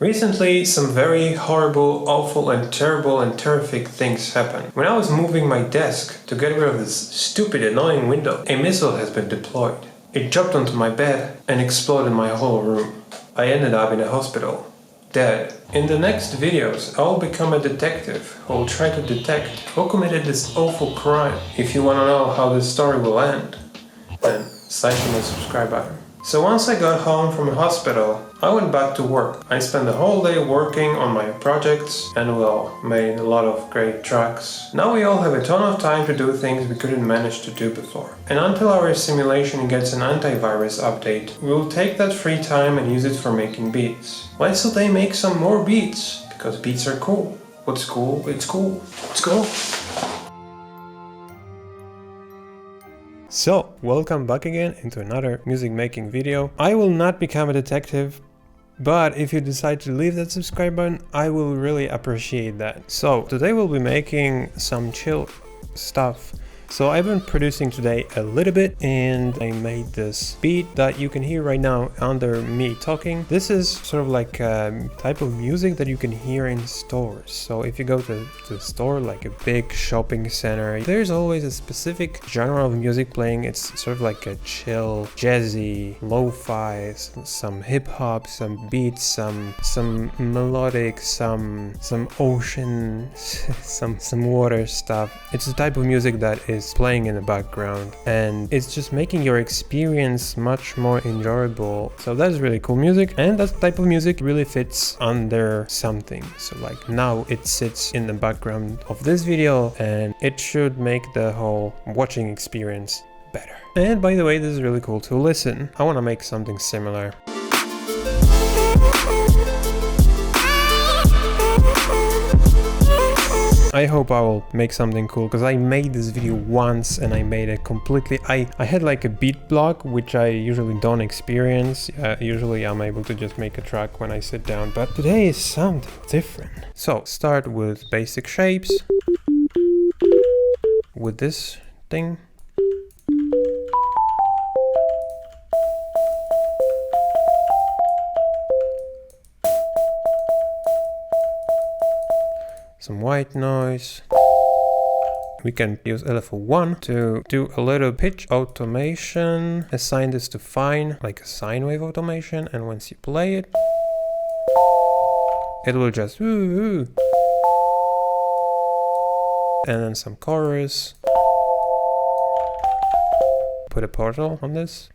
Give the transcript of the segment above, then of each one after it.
Recently, some very horrible, awful and terrific things happened. When I was moving my desk to get rid of this stupid annoying window, a missile has been deployed. It dropped onto my bed and exploded my whole room. I ended up in a hospital, dead. In the next videos, I will become a detective who will try to detect who committed this awful crime. If you want to know how this story will end, then slash on the subscribe button. So once I got home from the hospital, I went back to work. I spent the whole day working on my projects and made a lot of great tracks. Now we all have a ton of time to do things we couldn't manage to do before. And until our simulation gets an antivirus update, we will take that free time and use it for making beats. Let's today make some more beats, because beats are cool. What's cool? It's cool. Let's go. So, welcome back again into another music making video. I will not become a detective, but if you decide to leave that subscribe button, I will really appreciate that. So, today we'll be making some chill stuff. So I've been producing today a little bit and I made this beat that you can hear right now under me talking. This is sort of like a type of music that you can hear in stores. So if you go to the store, like a big shopping center, there's always a specific genre of music playing. It's sort of like a chill, jazzy, lo-fi, some hip-hop, some beats, some melodic, some ocean, some water stuff. It's the type of music that is playing in the background and it's just making your experience much more enjoyable. So that's really cool music, and that type of music really fits under something. So like now it sits in the background of this video and it should make the whole watching experience better. And by the way, this is really cool to listen. I want to make something similar. I hope I will make something cool, because I made this video once and I made it completely. I had like a beat block, which I usually don't experience. Usually I'm able to just make a track when I sit down, but today is something different. So start with basic shapes with this thing. Some white noise. We can use LFO1 to do a little pitch automation. Assign this to fine, like a sine wave automation, and once you play it, it will just woo. And then some chorus. Put a portal on this.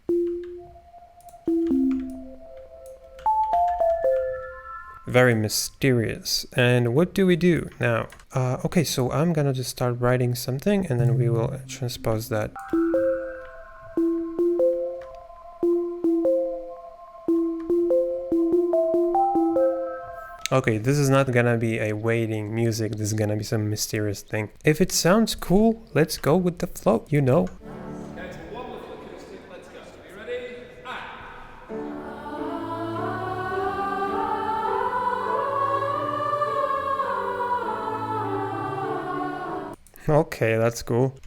Very mysterious. And what do we do now? Okay, so I'm gonna just start writing something and then we will transpose that. Okay, this is not gonna be a waiting music, this is gonna be some mysterious thing. If it sounds cool, let's go with the flow, you know. Okay, that's cool.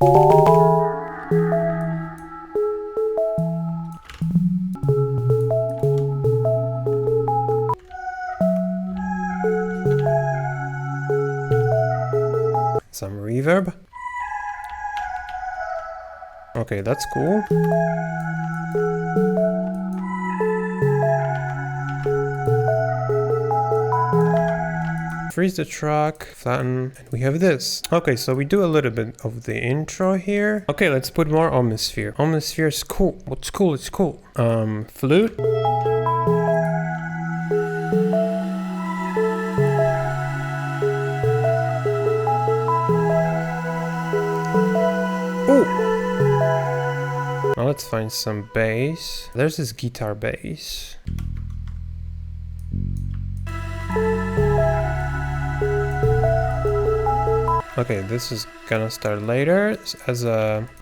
Some reverb. Okay, that's cool. Freeze the track, flatten, and we have this. Okay, so we do a little bit of the intro here. Okay, let's put more atmosphere. Atmosphere is cool. What's cool? It's cool. Flute. Ooh. Now let's find some bass. There's this guitar bass. Okay, this is gonna start later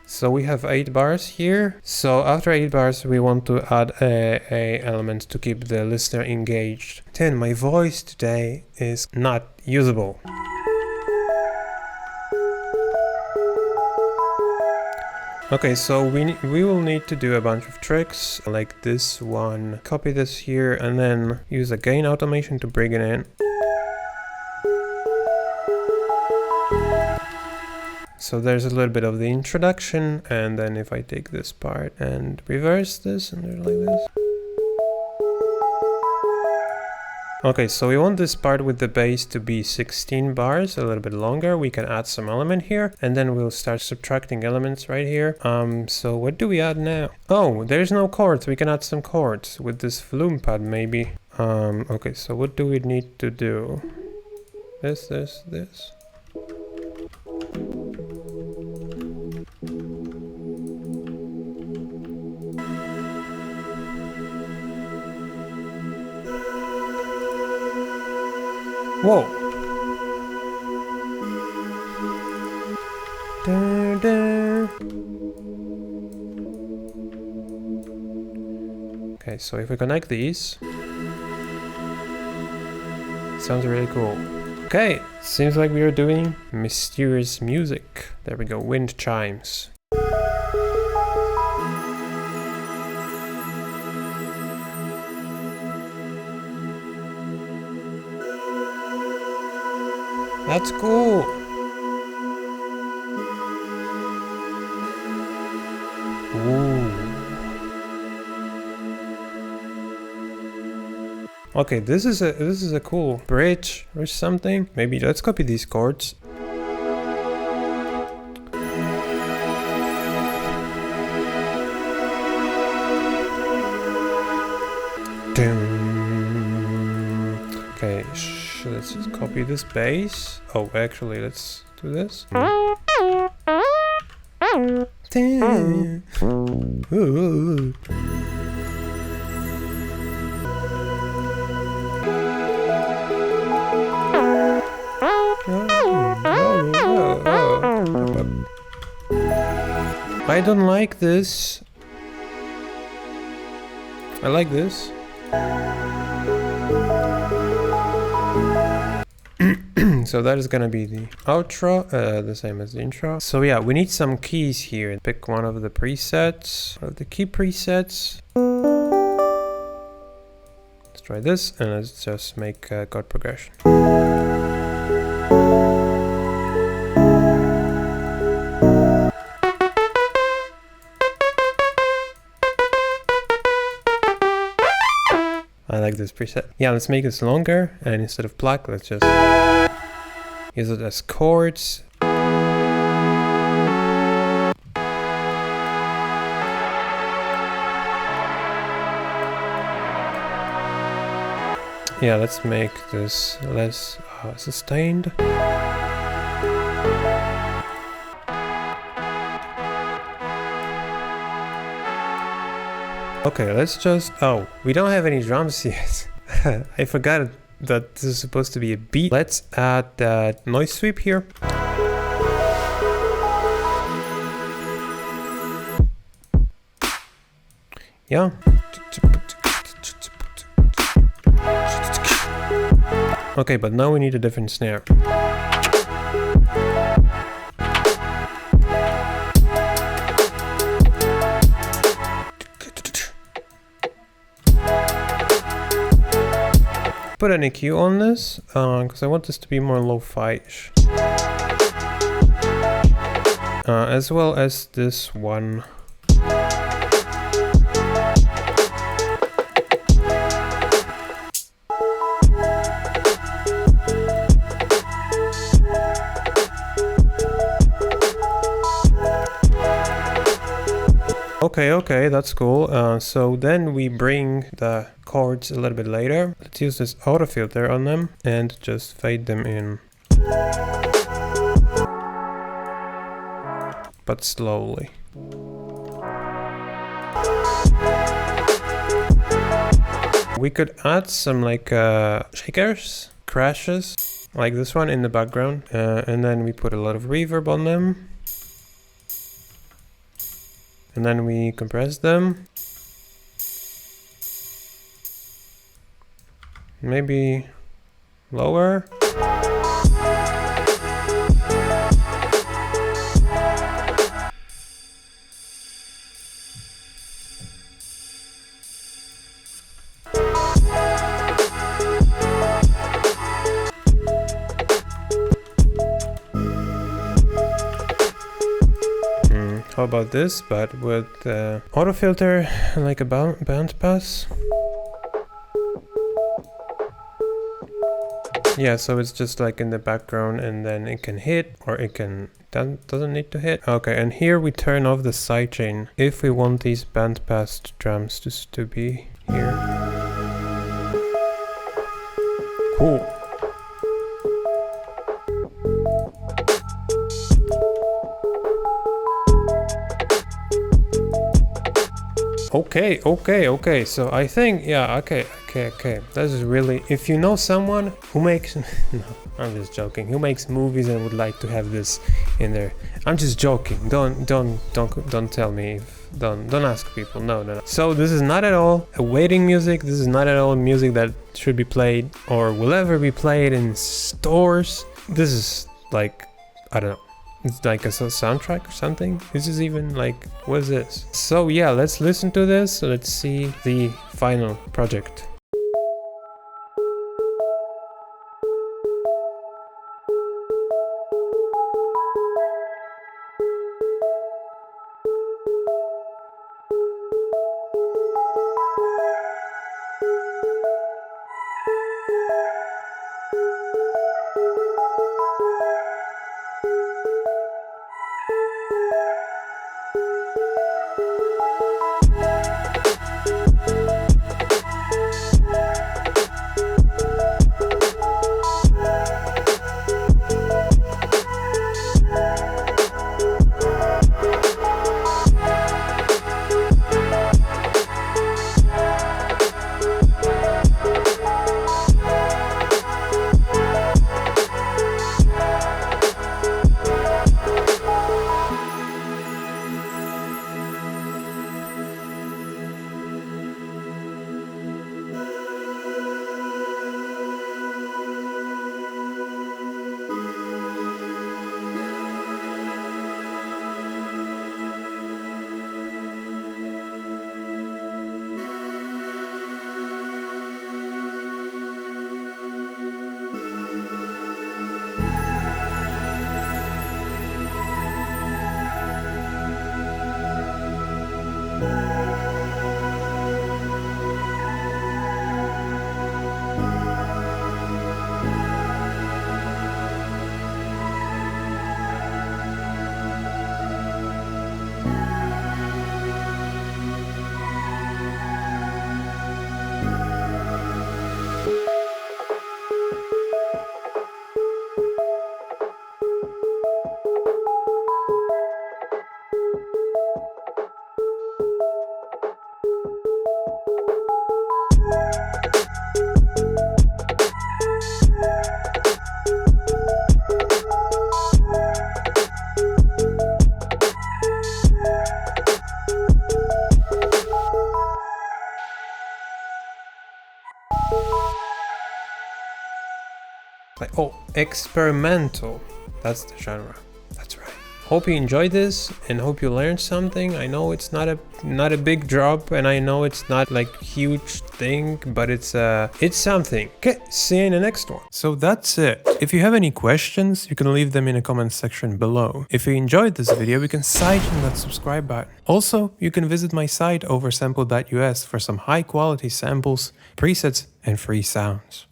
so we have 8 bars here. So after 8 bars we want to add a element to keep the listener engaged. 10. My voice today is not usable. Okay, so we will need to do a bunch of tricks like this one. Copy this here and then use a gain automation to bring it in. So there's a little bit of the introduction, and then if I take this part and reverse this and do it like this. Okay, so we want this part with the bass to be 16 bars, a little bit longer. We can add some element here, and then we'll start subtracting elements right here. So what do we add now? Oh, there's no chords. We can add some chords with this Flume pad maybe. Okay, so what do we need to do? This. Whoa. Da, da. Okay, so if we connect these, sounds really cool. Okay, seems like we are doing mysterious music. There we go, wind chimes. That's cool. Ooh. Okay, this is a cool bridge or something. Maybe let's copy these chords. Okay, let's just copy this bass. Oh, actually, let's do this. I don't like this. I like this. So that is gonna be the outro, the same as the intro. So yeah, we need some keys here. Pick one of the presets, of the key presets. Let's try this, and let's just make a chord progression. I like this preset. Yeah, let's make this longer, and instead of pluck, let's just use it as chords. Yeah, let's make this less sustained. Okay, let's just... Oh, we don't have any drums yet. I forgot that this is supposed to be a beat. Let's add that noise sweep here. Yeah. Okay, but now we need a different snare. Put an EQ on this, because I want this to be more lo-fi-ish. As well as this one. Okay, that's cool. So then we bring the chords a little bit later. Let's use this auto filter on them and just fade them in. But slowly. We could add some like shakers, crashes, like this one in the background. And then we put a lot of reverb on them. And then we compress them. Maybe lower. how about this, but with auto filter, like a band pass. Yeah, so it's just like in the background, and then it can hit, or it can doesn't need to hit. Okay, and here we turn off the sidechain if we want these bandpass drums to be here. Cool. Okay. So I think, yeah, okay. This is really, if you know someone who makes, no, I'm just joking, who makes movies and would like to have this in there. I'm just joking. Don't tell me. Don't ask people. No. So this is not at all awaiting music. This is not at all music that should be played or will ever be played in stores. This is like, I don't know. It's like a soundtrack or something. This is even like, what is this? So yeah, let's listen to this. Let's see the final project. Like, oh, experimental. That's the genre. That's right. Hope you enjoyed this and hope you learned something. I know it's not a big drop, and I know it's not like huge thing, but it's something. Okay, see you in the next one. So that's it. If you have any questions, you can leave them in the comment section below. If you enjoyed this video, you can side on that subscribe button. Also, you can visit my site oversampled.us for some high quality samples, presets, and free sounds.